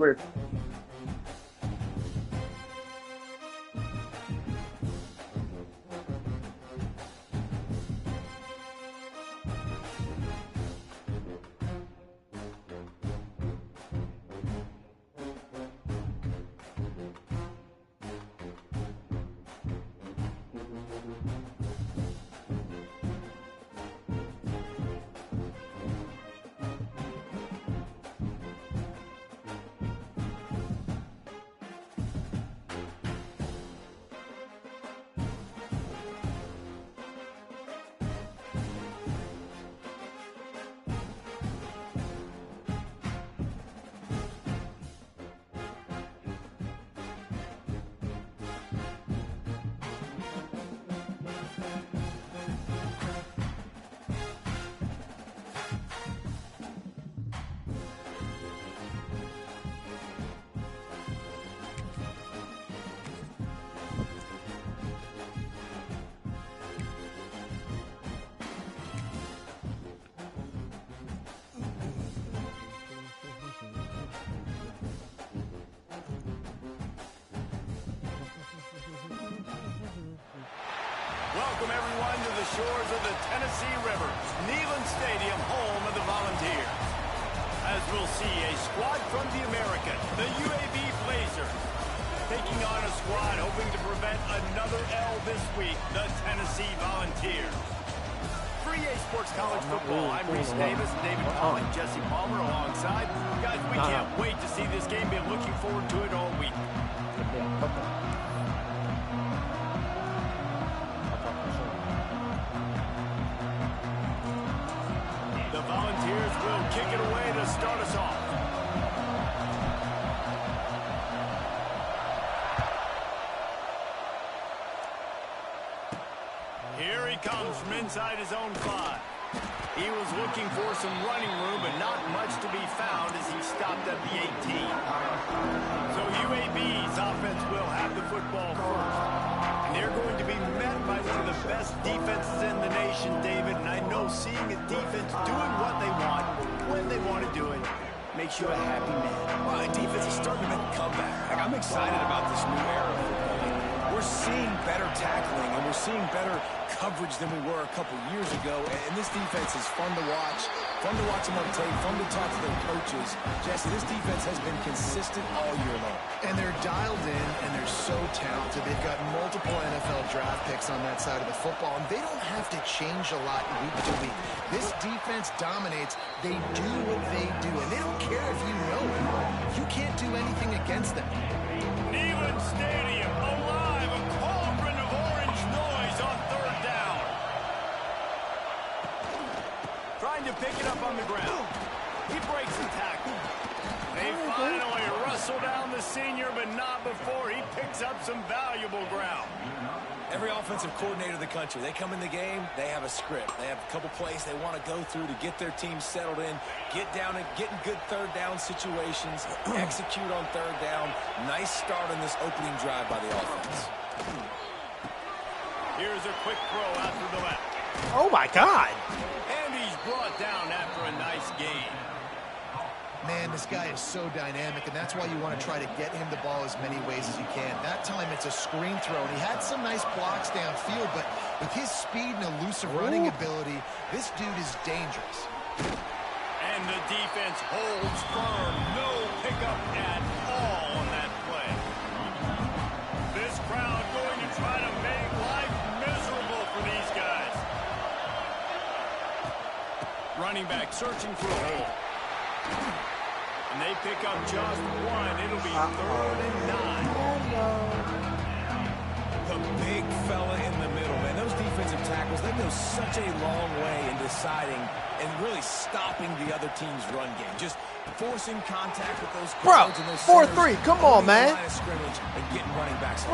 Weird. Welcome everyone to the shores of the Tennessee River, Neyland Stadium, home of the Volunteers. As we'll see, a squad from the American, the UAB Blazers, taking on a squad hoping to prevent another L this week, the Tennessee Volunteers. For EA Sports College Football, I'm Reese Davis, David Pollock, Jesse Palmer alongside. Guys, we can't wait to see this game. Been looking forward to it all week. The Volunteers will kick it away to start us off. Here he comes from inside his own 5. He was looking for some running room, but not much to be found as he stopped at the 18. So UAB's offense will have the football first. And they're going to be met by one of the best defenses in the nation, David. And I know seeing a defense doing what they want, when they want to do it, makes you a happy man. Well, the defense is starting to make a comeback. Like, I'm excited about this new era of football. We're seeing better tackling, and we're seeing better coverage than we were a couple years ago. And this defense is fun to watch them on tape, fun to talk to their coaches. Jesse, this defense has been consistent all year long. And they're dialed in, and they're so talented. They've got multiple NFL draft picks on that side of the football, and they don't have to change a lot week to week. This defense dominates. They do what they do, and they don't care if you know it. You can't do anything against them. Neyland Stadium, alive, a cauldron of orange noise on 3rd down. Trying to pick it up on the ground. He breaks the tackle. They finally wrestle down the senior, but not before he picks up some valuable ground. Every offensive coordinator in the country, they come in the game, they have a script. They have a couple plays they want to go through to get their team settled in, get down and get in good 3rd down situations, execute on 3rd down. Nice start on this opening drive by the offense. Here's a quick throw out to the left. Oh, my God. And he's brought down after a nice gain. Man, this guy is so dynamic, and that's why you want to try to get him the ball as many ways as you can. That time, it's a screen throw, and he had some nice blocks downfield, but with his speed and elusive running ability, this dude is dangerous. And the defense holds firm. No pickup at all on that play. This crowd going to try to make life miserable for these guys. Running back searching for a hole. And they pick up just one. It'll be 3rd and 9. The big fella in the middle, man. Those defensive tackles, they go such a long way in deciding and really stopping the other team's run game. Just forcing contact with those guards and those 4-3. Come on, man. Line of scrimmage and getting running backs.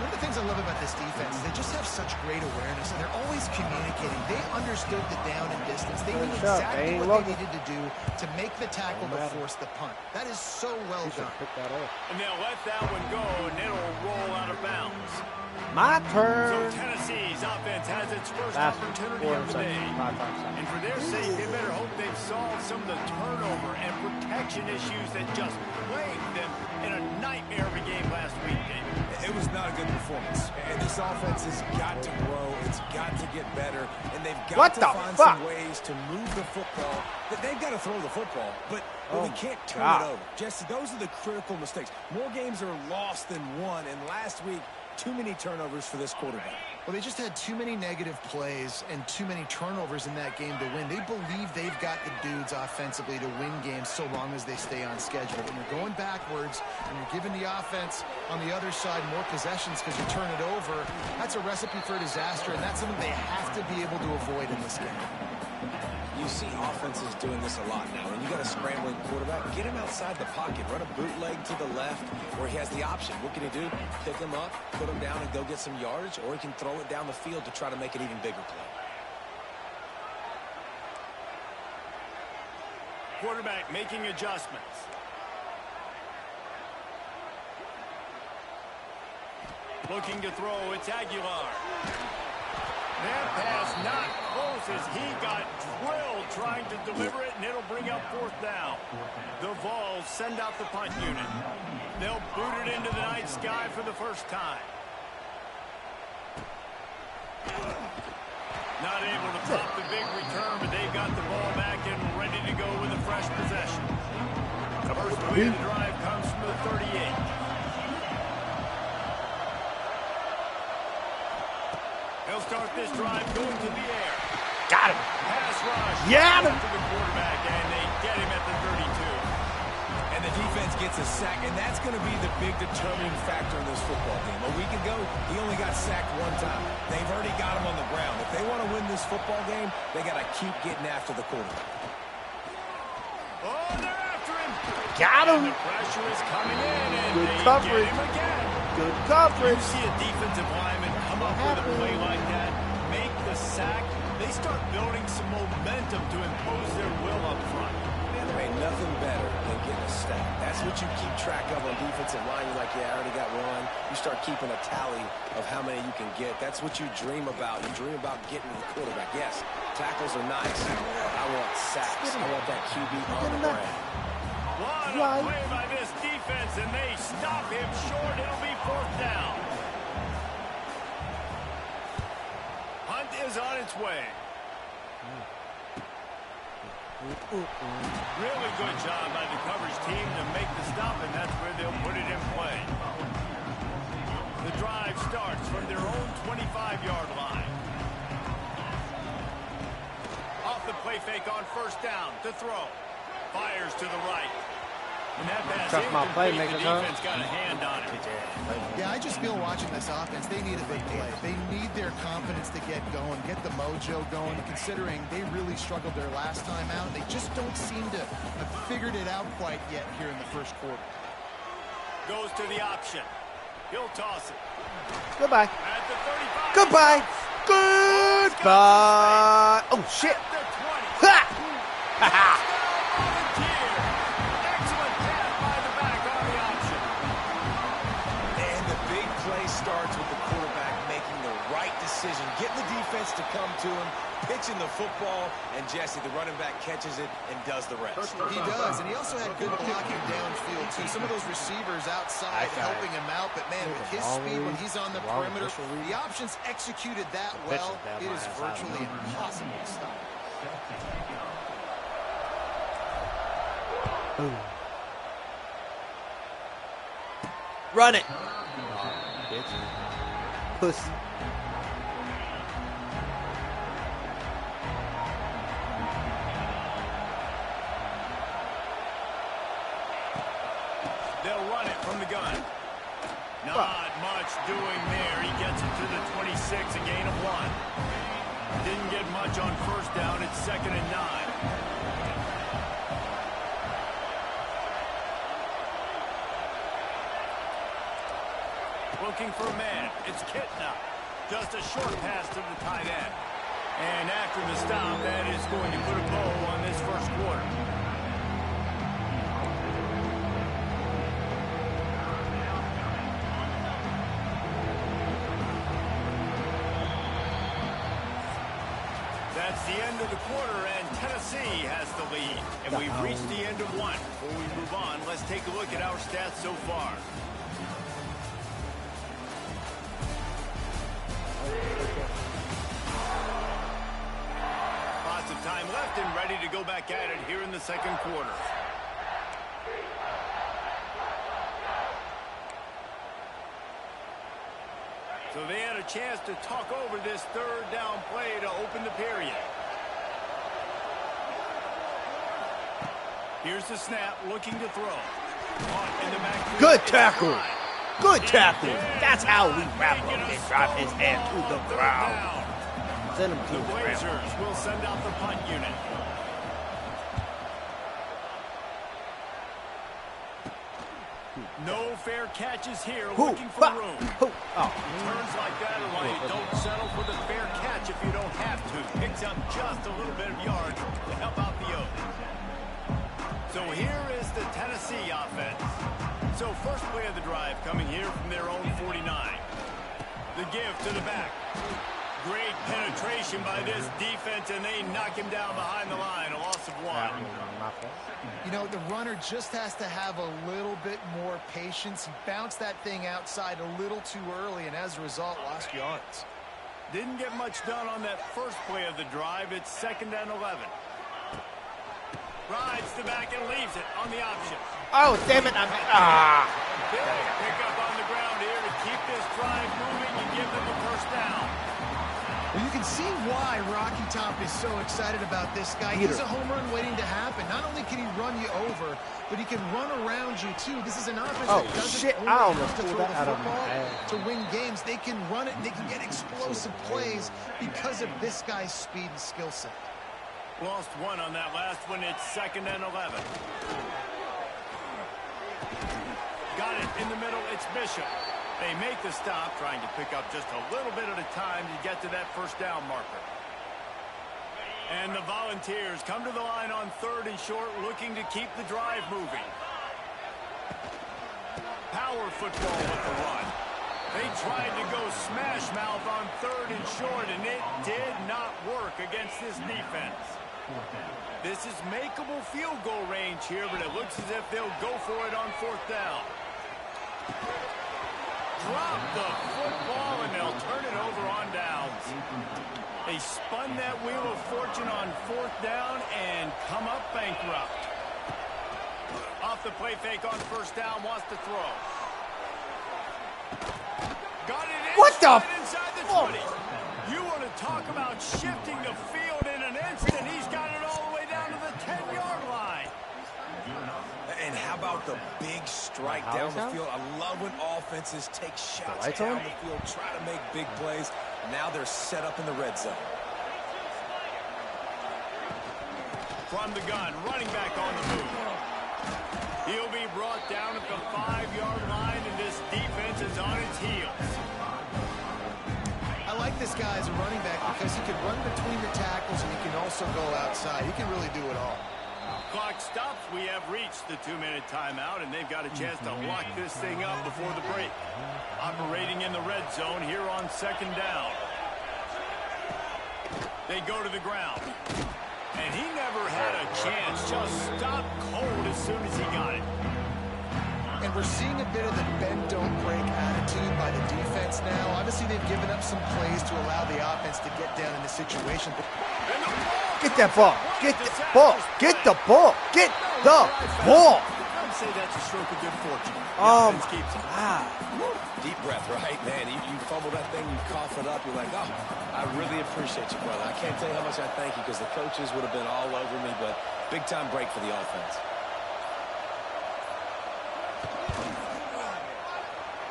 One of the things I love about this defense is they just have such great awareness, and they're always communicating. They understood the down and distance. They knew exactly what they needed to do to make the tackle to force the punt. That is so well done. And they'll let that one go, and it'll roll out of bounds. My turn. So Tennessee's offense has its first opportunity of the day. And for their sake, they better hope they've solved some of the turnover and protection issues that just plagued them in a nightmare of a game last week. It was not a good performance. And this offense has got to grow. It's got to get better. And they've got to find some ways to move the football. They've got to throw the football. But we can't turn it over. Jesse, those are the critical mistakes. More games are lost than won. And last week, too many turnovers for this quarterback. Well, they just had too many negative plays and too many turnovers in that game to win. They believe they've got the dudes offensively to win games so long as they stay on schedule. When you're going backwards and you're giving the offense on the other side more possessions because you turn it over, that's a recipe for disaster, and that's something they have to be able to avoid in this game. You see offenses doing this a lot now. When you got a scrambling quarterback, get him outside the pocket. Run a bootleg to the left where he has the option. What can he do? Pick him up, put him down, and go get some yardage, or he can throw it down the field to try to make an even bigger play. Quarterback making adjustments. Looking to throw, it's Aguilar. That pass not close as he got drilled trying to deliver it, and it'll bring up fourth down. The Vols send out the punt unit. They'll boot it into the night sky for the first time. Not able to pop the big return, but they've got the ball back and ready to go with a fresh possession. The first play of the drive comes from the 38. He'll start this drive going to the air. Got him. Pass rush. Got him. To the quarterback, and they get him at the 32. And the defense gets a sack, and that's going to be the big determining factor in this football game. A week ago, he only got sacked one time. They've already got him on the ground. If they want to win this football game, they got to keep getting after the quarterback. Oh, they're after him. Got him. And the pressure is coming in, and Good they coverage. get him again. Good coverage. You see a defensive lineman come up with a play like that, make the sack, they start building some momentum to impose their will up front. Man, there ain't nothing better than getting a sack. That's what you keep track of on defensive line. You're like, yeah, I already got one. You start keeping a tally of how many you can get. That's what you dream about. You dream about getting to the quarterback. Yes, tackles are nice, but I want sacks. I want that QB on the ground. What a play by this defense, and they stop him short. It'll be fourth down. Hunt is on its way. Really good job by the coverage team to make the stop, and that's where they'll put it in play. The drive starts from their own 25-yard line. Off the play fake on first down to throw. Fires to the right. And that pass incomplete. The defense got a hand on it. Yeah, I just feel watching this offense, they need a big play. They need their confidence to get going, get the mojo going, considering they really struggled their last time out. They just don't seem to have figured it out quite yet here in the first quarter. Goes to the option. He'll toss it. Goodbye. At the 35. Goodbye. Goodbye. Oh, shit. At the 20. Ha! Ha ha. Excellent pass by the back on the option. And the big play starts with the quarterback making the right decision, getting the defense to come to him, pitching the football, and Jesse, the running back, catches it and does the rest. He does, and he also had good blocking downfield, too. Some of those receivers outside helping him out, but, man, with his speed when he's on the perimeter, the options executed that well, it is virtually impossible to stop. Run it. Pussy. They'll run it from the gun. Not much doing there. He gets it to the 26, a gain of 1. Didn't get much on first down. It's 2nd and 9. looking for a man. It's Kitna. Just a short pass to the tight end. And after the stop, that is going to put a bow on this first quarter. That's the end of the quarter, and Tennessee has the lead. And we've reached the end of one. Before we move on, let's take a look at our stats so far. Lots of time left and ready to go back at it here in the second quarter. So they had a chance to talk over this third down play to open the period. Here's the snap, looking to throw. In the backfield, Good tackle. Good tackle. That's how we wrap him and drop his hand to the ground. Send him to The the ground. Blazers will send out the punt unit. No fair catches here, looking for room. Oh. Turns like that are why you don't settle for the fair catch if you don't have to. Picks up just a little bit of yard to help out the Oaks. So here is the Tennessee offense. So first play of the drive coming here from their own 49. The give to the back. Great penetration by this defense, and they knock him down behind the line. A loss of one. You know, the runner just has to have a little bit more patience. He bounced that thing outside a little too early, and as a result, lost yards. Didn't get much done on that first play of the drive. It's 2nd and 11. Rides the back and leaves it on the option. Oh, damn it. Big pickup on the ground here to keep this drive moving and give them the first down. Well, you can see why Rocky Top is so excited about this guy. He's a home run waiting to happen. Not only can he run you over, but he can run around you, too. This is an offense that doesn't only have to throw the football to win games. They can run it, and they can get explosive plays because of this guy's speed and skill set. Lost one on that last one. It's 2nd and 11. Got it in the middle. It's Bishop. They make the stop, trying to pick up just a little bit at a time to get to that first down marker. And the Volunteers come to the line on 3rd and short, looking to keep the drive moving. Power football with the run. They tried to go smash mouth on 3rd and short, and it did not work against this defense. This is makeable field goal range here, but it looks as if they'll go for it on 4th down. Drop the football, and they'll turn it over on downs. They spun that wheel of fortune on 4th down and come up bankrupt. Off the play fake on 1st down, wants to throw. Got it inside the 20. You want to talk about shifting the field in an instant. He's got it all the way down to the 10-yard line. And how about the big strike down the field? I love when offenses take shots down the field, try to make big plays. Now they're set up in the red zone. From the gun, running back on the move. He'll be brought down at the 5-yard line, and this defense is on its heels. I like this guy as a running back because he can run between the tackles and he can also go outside. He can really do it all. Clock stops. We have reached the 2-minute timeout, and they've got a chance to lock this thing up before the break. Operating in the red zone here on 2nd down. They go to the ground. And he never had a chance. Just stopped cold as soon as he got it. And we're seeing a bit of the bend-don't-break attitude by the defense now. Obviously, they've given up some plays to allow the offense to get down in the situation. Get that ball. Get the ball. Get the ball. Get the ball. I'd say that's a stroke of good fortune. Keeps it. Deep breath, right? Man, you fumble that thing, you cough it up, you're like, oh, I really appreciate you, brother. I can't tell you how much I thank you because the coaches would have been all over me, but big-time break for the offense.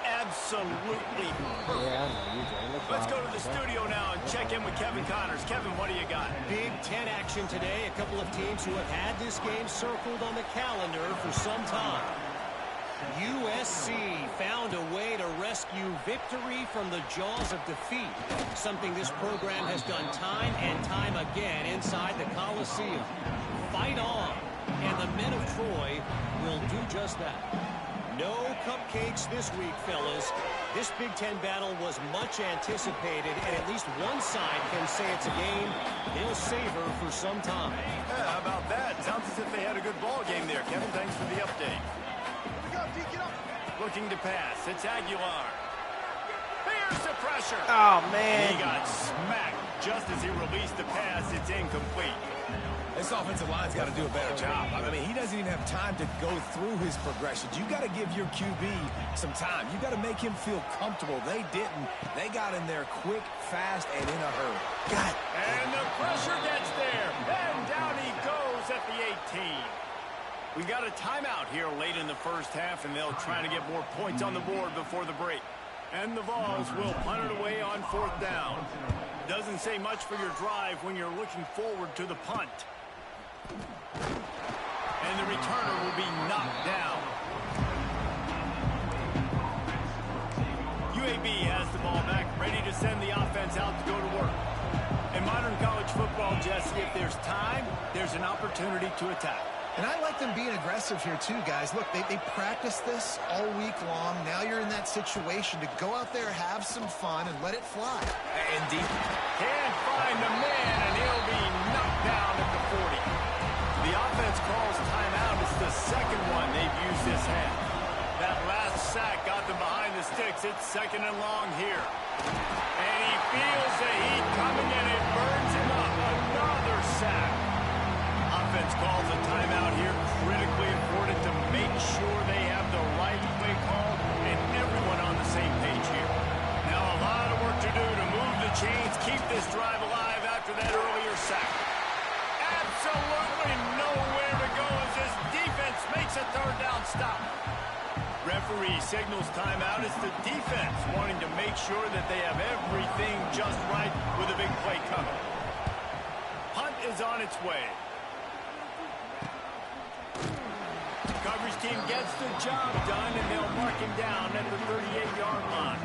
Absolutely perfect. Let's go to the studio now and check in with Kevin Connors. Kevin, what do you got? Big Ten action today. A couple of teams who have had this game circled on the calendar for some time. USC found a way to rescue victory from the jaws of defeat, something this program has done time and time again inside the Coliseum. Fight on, and the men of Troy will do just that. No cupcakes this week, fellas. This Big Ten battle was much anticipated, and at least one side can say it's a game they'll savor for some time. Yeah, how about that? Sounds as if they had a good ball game there, Kevin. Thanks for the update. Looking to pass. It's Aguilar. Here's the pressure. Oh, man. He got smacked just as he released the pass. It's incomplete. This offensive line's got to do a better job. I mean, he doesn't even have time to go through his progressions. You got to give your QB some time. You got to make him feel comfortable. They didn't. They got in there quick, fast, and in a hurry. God. And the pressure gets there. And down he goes at the 18. We got a timeout here late in the first half, and they'll try to get more points on the board before the break. And the Vols will punt it away on 4th down. Doesn't say much for your drive when you're looking forward to the punt. And the returner will be knocked down. UAB has the ball back, ready to send the offense out to go to work. In modern college football, Jesse, if there's time, there's an opportunity to attack. And I like them being aggressive here too, guys. Look, they practiced this all week long. Now you're in that situation to go out there, have some fun, and let it fly. And deep. Can't find the man, and he'll be knocked down at the 40. The offense calls timeout. It's the second one they've used this half. That last sack got them behind the sticks. It's 2nd and long here. And he feels the heat coming, and it burns him up. Another sack. Offense calls a timeout here, critically important to make sure they have the right play call and everyone on the same page here. Now a lot of work to do to move the chains, keep this drive alive after that earlier sack. Absolutely nowhere to go as this defense makes a 3rd down stop. Referee signals timeout. It's the defense wanting to make sure that they have everything just right with a big play coming. Punt is on its way. Coverage team gets the job done, and they'll mark him down at the 38-yard line.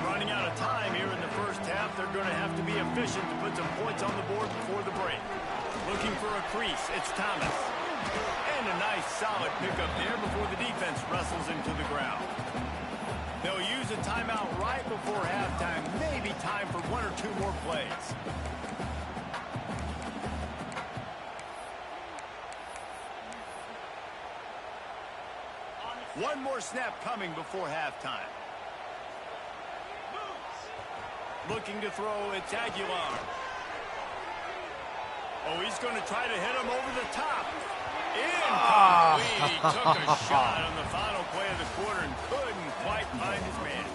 Running out of time here in the first half, they're going to have to be efficient to put some points on the board before the break. Looking for a crease, it's Thomas. And a nice solid pickup there before the defense wrestles him to the ground. They'll use a timeout right before halftime. Maybe time for 1 or 2 more plays. One more snap coming before halftime. Looking to throw, it's Aguilar. Oh, he's going to try to hit him over the top. Incomplete. He took a shot on the final play of the quarter and couldn't quite find his man.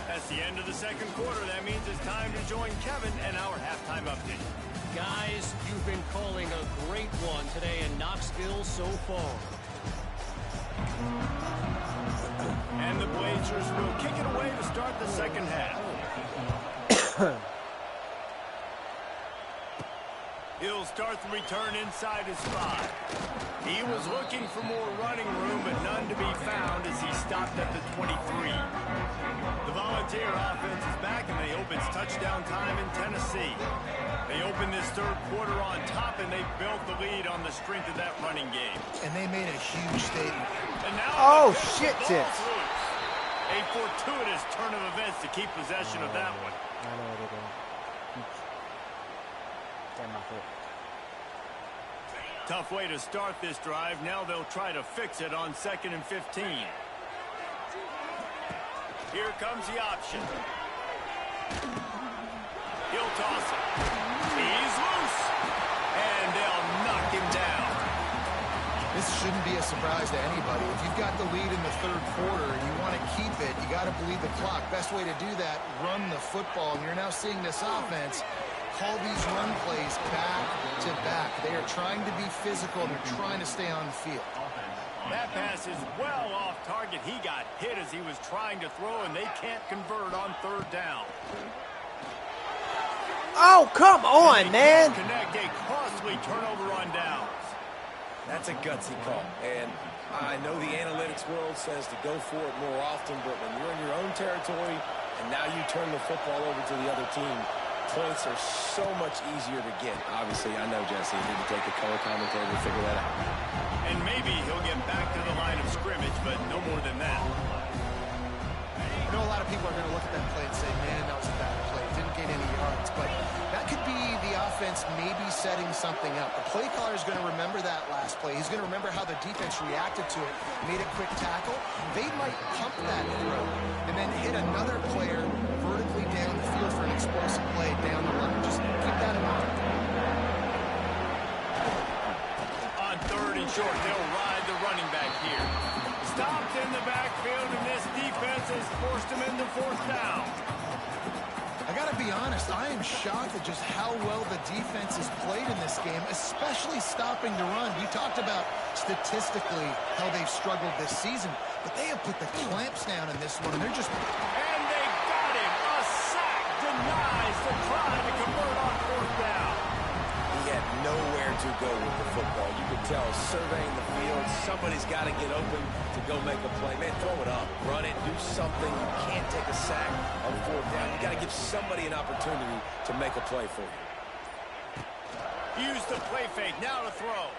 That's the end of the second quarter. That means it's time to join Kevin and our halftime update. Guys, you've been calling a great one today in Knoxville so far. And the Blazers will kick it away to start the second half. He'll start the return inside his 5. He was looking for more running room, but none to be found as he stopped at the 23. The Volunteer offense is back, and they hope it's touchdown time in Tennessee. They opened this third quarter on top, and they built the lead on the strength of that running game. And they made a huge statement. And now Oh, shit, tips. A fortuitous turn of events to keep possession of that one. Tough way to start this drive. Now they'll try to fix it on 2nd and 15. Here comes the option. He'll toss it. He's loose. And they'll knock him down. This shouldn't be a surprise to anybody. If you've got the lead in the third quarter and you want to keep it, you got to bleed the clock. Best way to do that, run the football. And you're now seeing this offense call these run plays back to back. They are trying to be physical, and they're trying to stay on the field. That pass is well off target. He got hit as he was trying to throw, and they can't convert on 3rd down. Oh, come on, man. Connect a costly turnover on downs. That's a gutsy call. And I know the analytics world says to go for it more often, but when you're in your own territory and now you turn the football over to the other team, points are so much easier to get. Obviously, I know, Jesse, you need to take a color commentator to figure that out. And maybe he'll get back to the line of scrimmage, but no more than that. I know a lot of people are going to look at that play and say, man, that was a bad play. Didn't gain any yards. But that could be the offense maybe setting something up. The play caller is going to remember that last play. He's going to remember how the defense reacted to it, made a quick tackle. They might pump that throw and then hit another player vertically down the field for an explosive play down the line. Just keep that in mind. On 3rd and short, they'll ride the running back here. Stopped in the backfield, and this defense has forced him into 4th down. I got to be honest, I am shocked at just how well the defense has played in this game, especially stopping the run. We talked about statistically how they've struggled this season, but they have put the clamps down in this one, and they're just... And they got him. A sack denies the try to convert on 4th down. He had nowhere to go with the football. You could tell, surveying the field, somebody's got to get open to go make a play. Man, throw it up, run it, do something. You can't take a sack on 4th down. You got to give somebody an opportunity to make a play for you. Use the play fake, now to throw.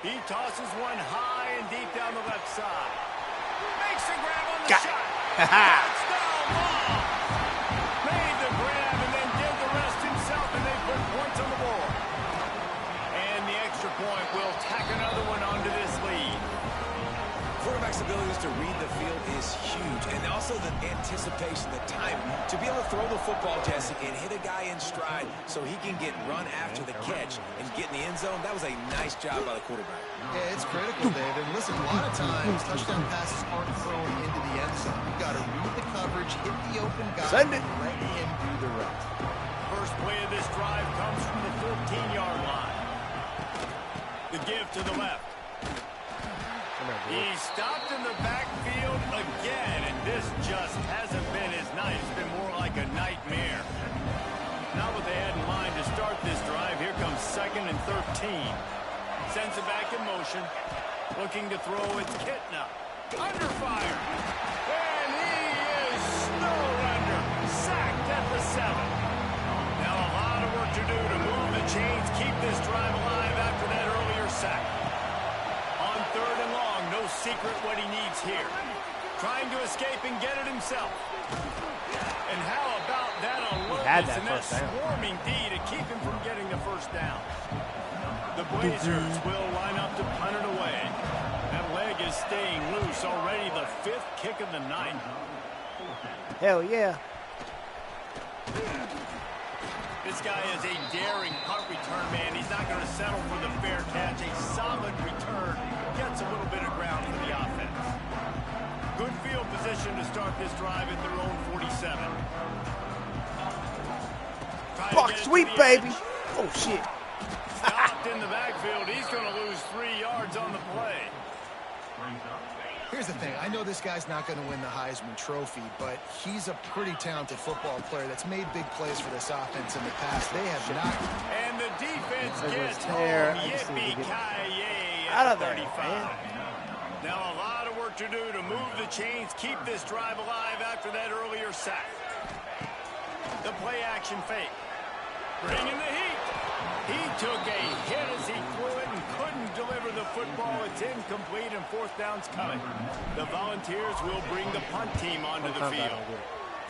He tosses one high and deep down the left side. Makes the grab on the shot. Touchdown ball. Made the grab and then did the rest himself, and they put points on the board. And the extra point will tack another one onto this lead. Quarterback's abilities to read the field is huge, and also the anticipation, the time to be able to throw the football, Jesse, and hit a guy in stride so he can get run after the catch and get in the end zone. That was a nice job by the quarterback. Yeah, it's critical, David. Listen, a lot of times touchdown passes aren't thrown into the end zone. You've got to read the coverage, hit the open guy, and let him do the rest. First play of this drive comes from the 14-yard line. The give to the left. He stopped in the backfield again, and this just hasn't been his night. It's been more like a nightmare. Not what they had in mind to start this drive. Here comes 2nd and 13. Sends it back in motion. Looking to throw, it's Kitna. Under fire. And he is snowed under. Sacked at the 7. Now a lot of work to do to move the chains, keep this drive alive after that earlier sack. On 3rd and long, no secret what he needs here. Trying to escape and get it himself. And how about that alertness and that swarming D to keep him from getting the 1st down. The Blazers will line up to punt it away. That leg is staying loose. Already the 5th kick of the night. Hell yeah. This guy is a daring punt return man. He's not going to settle for the fair catch. A solid return gets a little bit of ground for the offense. Good field position to start this drive at their own 47. Buck sweep, baby. Oh, shit. Stopped in the backfield. He's going to lose 3 yards on the play. Here's the thing. I know this guy's not going to win the Heisman Trophy, but he's a pretty talented football player that's made big plays for this offense in the past. They have not. And the defense gets tear. home. Yippee-ki-yay Out at of there, 35. man. Now a lot of work to do to move the chains, keep this drive alive after that earlier sack. The play action fake. Bringing the heat. He took a hit as he threw it and couldn't deliver the football. It's incomplete and 4th down's coming. The Volunteers will bring the punt team onto the field.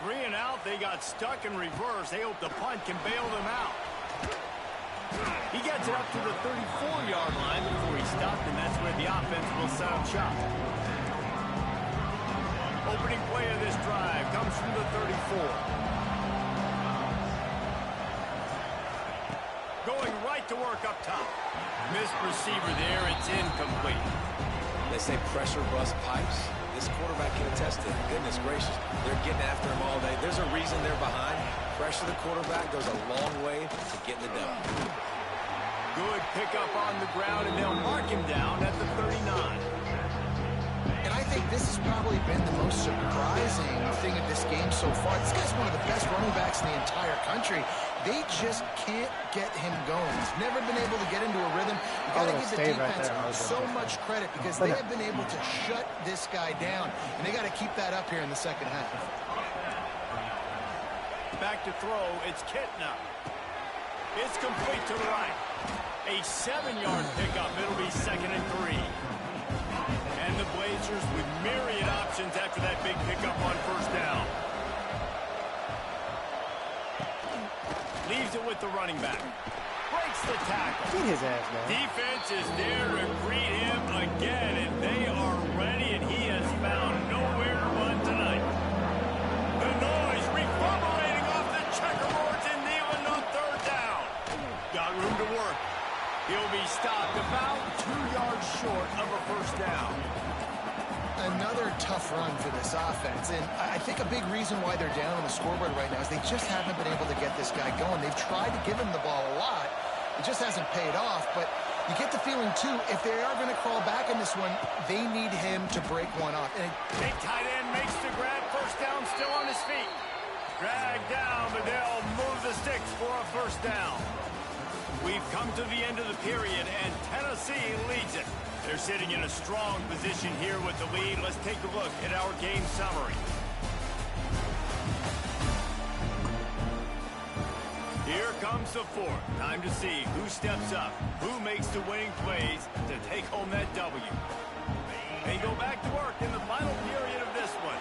3 and out, they got stuck in reverse. They hope the punt can bail them out. He gets it up to the 34-yard line before he stopped, and that's where the offense will set up shop. Opening play of this drive comes from the 34. Going right to work up top. Missed receiver there. It's incomplete. They say pressure bust pipes. This quarterback can attest to it. Goodness gracious. They're getting after him all day. There's a reason they're behind. Pressure the quarterback goes a long way to getting it done. Good pickup on the ground, and they'll mark him down at the 39. And I think this has probably been the most surprising thing of this game so far. This guy's one of the best running backs in the entire country. they just can't get him going. He's never been able to get into a rhythm. You got to give the defense so much credit because they have been able to shut this guy down, and they got to keep that up here in the second half. Back to throw, it's Kitna. It's complete to the right. A 7-yard pickup. It'll be 2nd and 3. And the Blazers with myriad options after that big pickup on first down. Leaves it with the running back. Breaks the tackle. Get his ass, man. Defense is there to greet him again, and they are ready, and he has found nowhere to run tonight. The noise reverberating off the checkerboards in Neyland on 3rd down. Got room to work. He'll be stopped about 2 yards short of a first down. Another tough run for this offense, and I think a big reason why they're down on the scoreboard right now is they just haven't been able to get this guy going. They've tried to give him the ball a lot. It just hasn't paid off, but you get the feeling, too, if they are going to crawl back in this one, they need him to break one off. And big tight end makes the grab. First down, still on his feet. Dragged down, but they'll move the sticks for a first down. We've come to the end of the period, and Tennessee leads it. They're sitting in a strong position here with the lead. Let's take a look at our game summary. Here comes the 4th. Time to see who steps up, who makes the winning plays to take home that W. They go back to work in the final period of this one.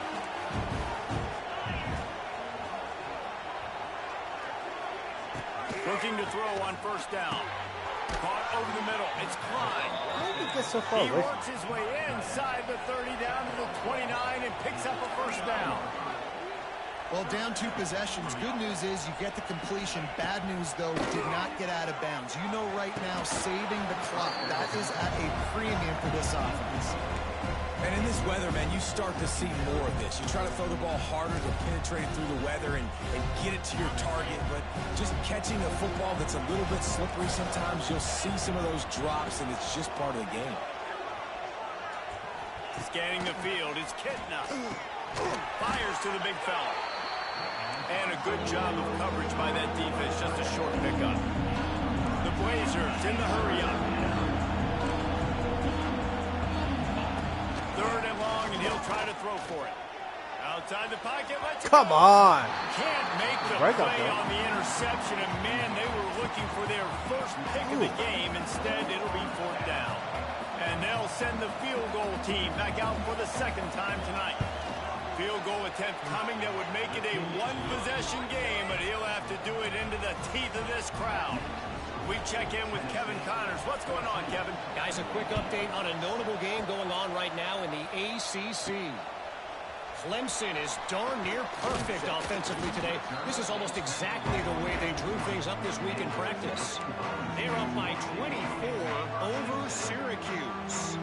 Looking to throw on first down. Caught over the middle. It's Klein. How did he get so far He away? works his way inside the 30 down to the 29 and picks up a first down. well, down 2 possessions. Good news is you get the completion. Bad news, though, did not get out of bounds. You know right now, saving the clock, that is at a premium for this offense. And in this weather, man, you start to see more of this. You try to throw the ball harder to penetrate through the weather and get it to your target, but just catching a football that's a little bit slippery sometimes, you'll see some of those drops, and it's just part of the game. Scanning the field, it's Kitna. Fires to the big fella. And a good job of coverage by that defense, just a short pickup. The Blazers in the hurry-up. 3rd and long, and he'll try to throw for it. Outside the pocket, let's Come on. Can't make the play on the interception, and man, they were looking for their first pick of the game. Instead, it'll be 4th down. And they'll send the field goal team back out for the 2nd time tonight. Field goal attempt coming that would make it a 1-possession game, but he'll have to do it into the teeth of this crowd. We check in with Kevin Connors. What's going on, Kevin? Guys, a quick update on a notable game going on right now in the ACC. Clemson is darn near perfect offensively today. This is almost exactly the way they drew things up this week in practice. They're up by 24 over Syracuse.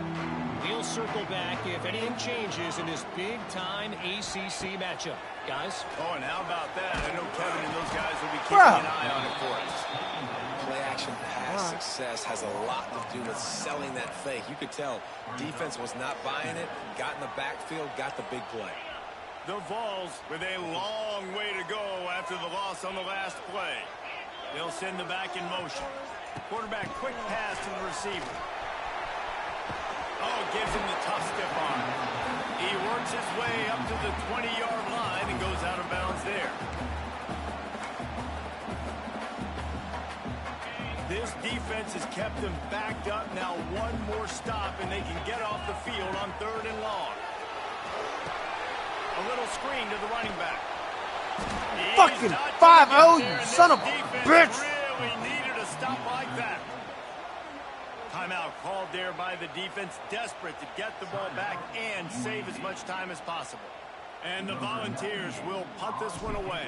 We'll circle back if anything changes in this big-time ACC matchup. Guys? Oh, and how about that? I know Kevin and those guys will be keeping an eye on it for us. Play-action pass success has a lot to do with selling that fake. You could tell defense was not buying it, got in the backfield, got the big play. The Vols with a long way to go after the loss on the last play. They'll send the back in motion. Quarterback quick pass to the receiver. Oh, gives him the tough stiff arm. He works his way up to the 20-yard line and goes out of bounds there. This defense has kept them backed up. Now one more stop and they can get off the field on 3rd and long. A little screen to the running back. Fucking 5-0, you son of a bitch. Really needed a stop like that. Timeout called there by the defense, desperate to get the ball back and save as much time as possible. And the Volunteers will punt this one away.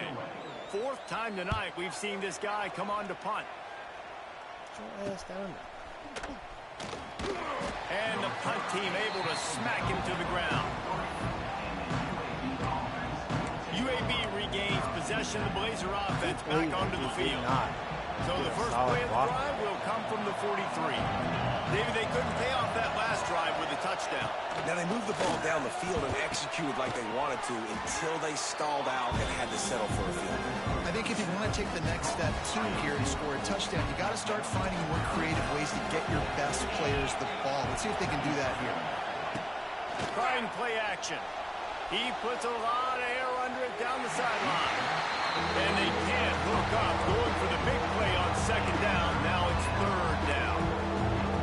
4th time tonight we've seen this guy come on to punt. And the punt team able to smack him to the ground. UAB regains possession of the Blazer offense back onto the field. So the first play of the drive will come from the 43. David, they couldn't pay off that last drive with a touchdown. Now, they moved the ball down the field and executed like they wanted to until they stalled out and had to settle for a field goal. I think if you want to take the next step, too, here and score a touchdown, you got to start finding more creative ways to get your best players the ball. Let's see if they can do that here. Trying play action. He puts a lot of air under it down the sideline. And they can't hook up, going for the big play on second down. Now it's third down.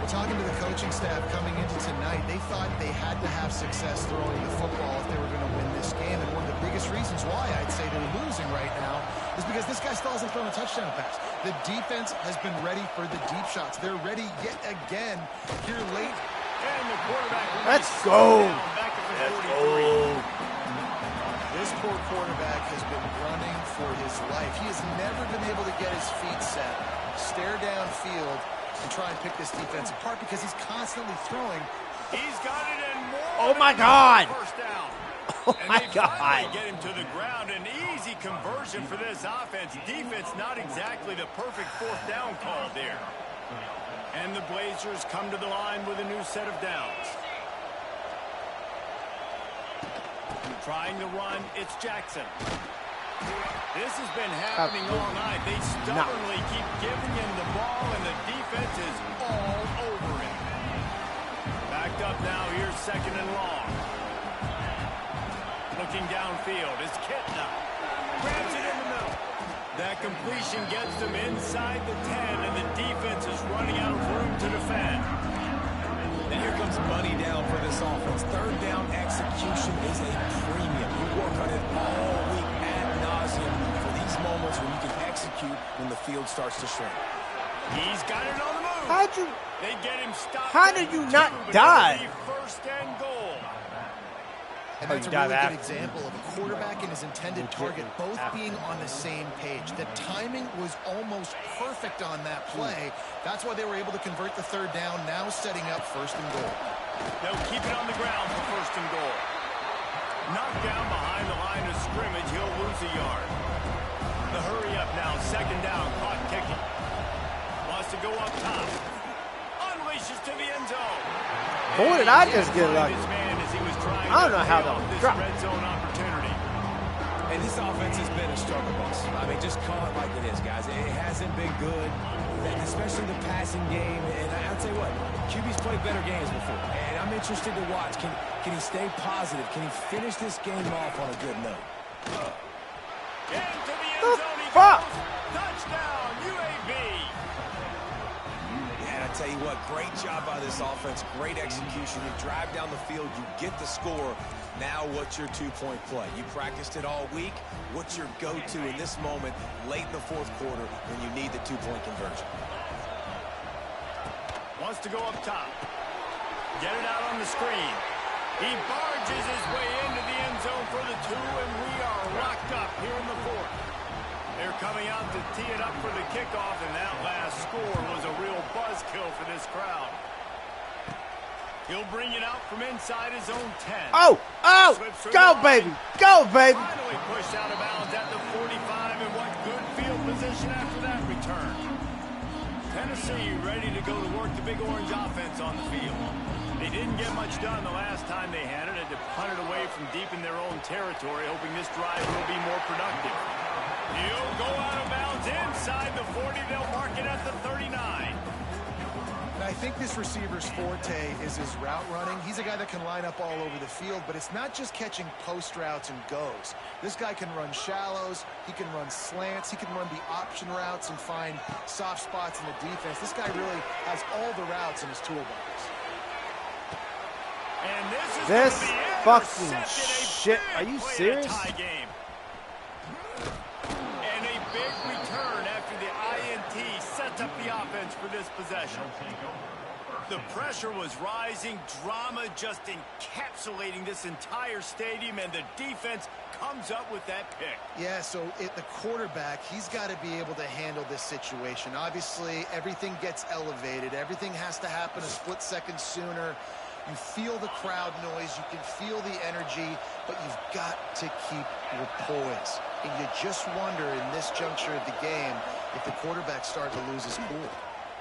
Talking to the coaching staff coming into tonight, they thought they had to have success throwing the football if they were going to win this game. And one of the biggest reasons why I'd say they're losing right now is because this guy still hasn't thrown a touchdown pass. The defense has been ready for the deep shots. They're ready yet again here late. And the quarterback. Let's go. Back at the Let's 43. go. This poor quarterback has been running for his life. He has never been able to get his feet set, stare downfield, and try and pick this defense apart because he's constantly throwing. He's got it and more. Oh, my God. First down. Oh, And my they God. finally get him to the ground. An easy conversion for this offense. Defense not exactly the perfect fourth down call there. And the Blazers come to the line with a new set of downs. Trying to run, it's Jackson. This has been happening all night. They stubbornly keep giving him the ball, and the defense is all over him. Backed up now, here's second and long. Looking downfield, it's Kitna. Grabs it in the middle. That completion gets them inside the 10, and the defense is running out of room to defend. And here comes money down for this offense. Third down execution is a premium. You work on it all week ad nauseum for these moments when you can execute when the field starts to shrink. He's got it on the move. How'd you? They get him stopped. How did you not die? First and goal. And that's a dive really after. good example of a quarterback and his intended target both being on the same page. The timing was almost perfect on that play. That's why they were able to convert the third down, now setting up first and goal. They'll keep it on the ground for first and goal. Knocked down behind the line of scrimmage, he'll lose a yard. The hurry up now, second down, caught kicking. Wants to go up top. Unleashes to the end zone. Boy, did I just get lucky. His man as he was trying I don't know to how pay that off this drop. red zone opportunity. And this offense has been a struggle bus. I mean, just call it like it is, guys. It hasn't been good, especially the passing game. And I'll tell you what, QB's played better games before. And I'm interested to watch. Can he stay positive? Can he finish this game off on a good note? Into the end zone he fuck? goes. Touchdown, UAB. And I tell you what, great job by this offense. Great execution. You drive down the field, you get the score. Now what's your two-point play? You practiced it all week. What's your go-to in this moment late in the fourth quarter when you need the two-point conversion? Wants to go up top. Get it out on the screen. He barges his way into the end zone for the two, and we are locked up here in the fourth. They're coming out to tee it up for the kickoff, and that last score was a real buzzkill for this crowd. He'll bring it out from inside his own 10. Oh, go, baby. Go, baby. Finally pushed out of bounds at the 45, and what good field position after that return. Tennessee ready to go to work the Big Orange offense on the field. They didn't get much done the last time they had it, to punt it away from deep in their own territory, hoping this drive will be more productive. He'll go out of bounds inside the 40. They'll mark it at the 39. I think this receiver's forte is his route running. He's a guy that can line up all over the field, but it's not just catching post routes and goes. This guy can run shallows, he can run slants, he can run the option routes and find soft spots in the defense. This guy really has all the routes in his toolbox. And This gonna be fucking intercepted. A shit. big Are you play serious? in a tie game. And a big return after the INT sets up the offense for this possession. The pressure was rising, drama just encapsulating this entire stadium, and the defense comes up with that pick. Yeah, so the quarterback, he's got to be able to handle this situation. Obviously, everything gets elevated. Everything has to happen a split second sooner. You feel the crowd noise. You can feel the energy, but you've got to keep your poise. And you just wonder in this juncture of the game if the quarterback's starting to lose his cool.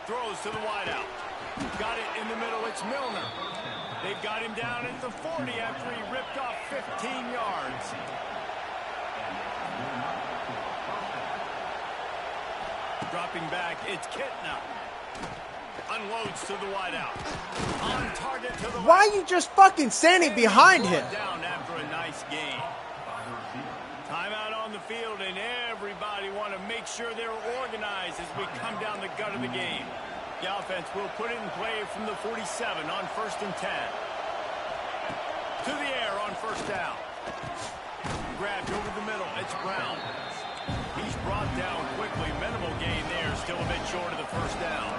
Throws to the wideout. Got it in the middle. It's Milner. They've got him down at the 40 after he ripped off 15 yards. Dropping back, it's Kitna. Unloads to the wideout. On target to the Why are you just fucking standing behind him? Down after a nice game. Timeout on the field, and everybody want to make sure they're organized as we come down the gut of the game. The offense will put it in play from the 47 on 1st and 10. To the air on 1st down. Grabbed over the middle. It's Brown. He's brought down quickly. Minimal gain there. Still a bit short of the 1st down.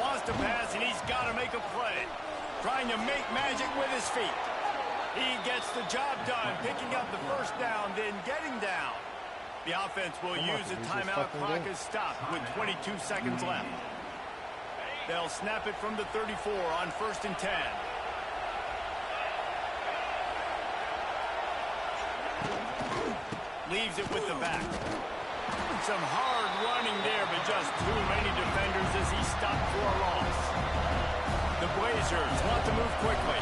Wants to pass, and he's got to make a play. Trying to make magic with his feet. He gets the job done, picking up the 1st down, then getting down. The offense will use a timeout. Clock is stopped with 22 seconds left. They'll snap it from the 34 on 1st and 10. Leaves it with the back. Some hard running there, but just too many defenders as he stopped for a loss. The Blazers want to move quickly.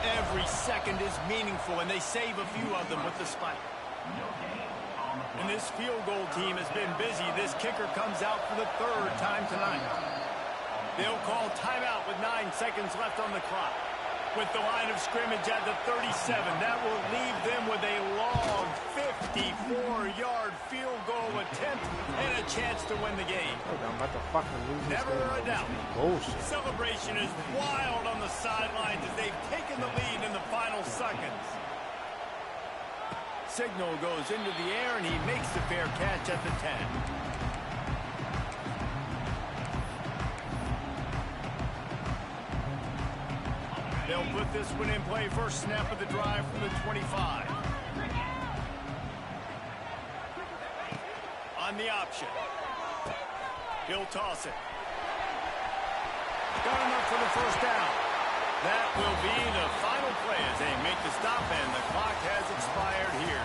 Every second is meaningful, and they save a few of them with the spike. And this field goal team has been busy. This kicker comes out for the 3rd time tonight. They'll call timeout with 9 seconds left on the clock. With the line of scrimmage at the 37, that will leave them with a long 54-yard field goal attempt and a chance to win the game. I'm about to fucking lose this Never a doubt. Bullshit. Celebration is wild on the sidelines as they've taken the lead in the final seconds. Signal goes into the air, and he makes the fair catch at the 10. They'll put this one in play. First snap of the drive from the 25. On the option. He'll toss it. Got enough for the 1st down. That will be the final play as they make the stop, and the clock has expired here.